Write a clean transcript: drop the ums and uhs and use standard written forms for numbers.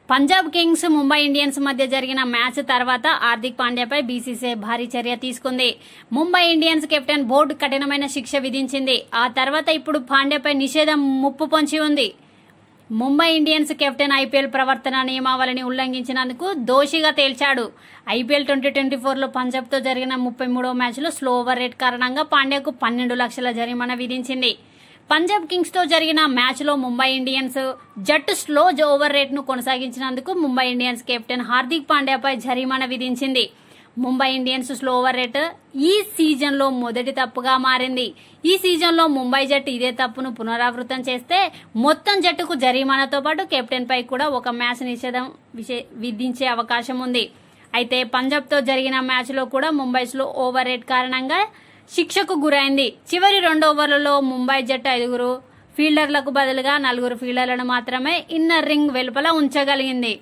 Punjab Kings Mumbai Indians మధ్య జరిగిన match తర్వాత హార్దిక్ పాండ్యాపై బీసీసీఐ భారీ చర్య తీసుకుంది. ముంబై ఇండియన్స్ కెప్టెన్ బోర్డు కఠినమైన శిక్ష విధించింది. ఆ తర్వాత ఇప్పుడు పాండ్యాపై నిషేధం ముప్పు పొంచి ఉంది. ముంబై ఇండియన్స్ కెప్టెన్ ఐపీఎల్ ప్రవర్తన నియమావళిని ఉల్లంఘించినందుకు దోషిగా తేల్చాడు. ఐపీఎల్ 2024లో పంజాబ్తో జరిగిన 33వ మ్యాచ్లో స్లో ఓవర్ రేట్ కారణంగా పాండ్యాకు 12 లక్షల జరిమానా విధించింది. పంజాబ్ కింగ్స్ తో జరిగిన మ్యాచ్ లో ముంబై ఇండియన్స్ జట్టు స్లో ఓవర్ రేట్ ను కొనసాగించినందుకు ముంబై ఇండియన్స్ కెప్టెన్ హార్దిక్ పాండ్యాపై జరిమానా విధించింది. Mumbai Indians slow over rate ఈ సీజన్ లో మొదటి తప్పుగా మారింది. ఈ సీజన్ లో ముంబై జట్టు ఇదే తప్పును పునరావృతం చేస్తే మొత్తం జట్టుకు జరిమానాతో పాటు కెప్టెన్ పై కూడా ఒక మ్యాచ్ నిషేధం విధించే అవకాశం ఉంది. అయితే పంజాబ్ తో జరిగిన మ్యాచ్ లో కూడా ముంబై స్లో ఓవర్ రేట్ కారణంగా శిక్షకు గురైంది. చివరి 2 ఓవర్లలో ముంబై జట్టు 5 ఫీల్డర్లకు బదులుగా 4 ఫీల్డర్లను మాత్రమే ఇన్నర్ రింగ్ వెలుపల ఉంచగలిగింది.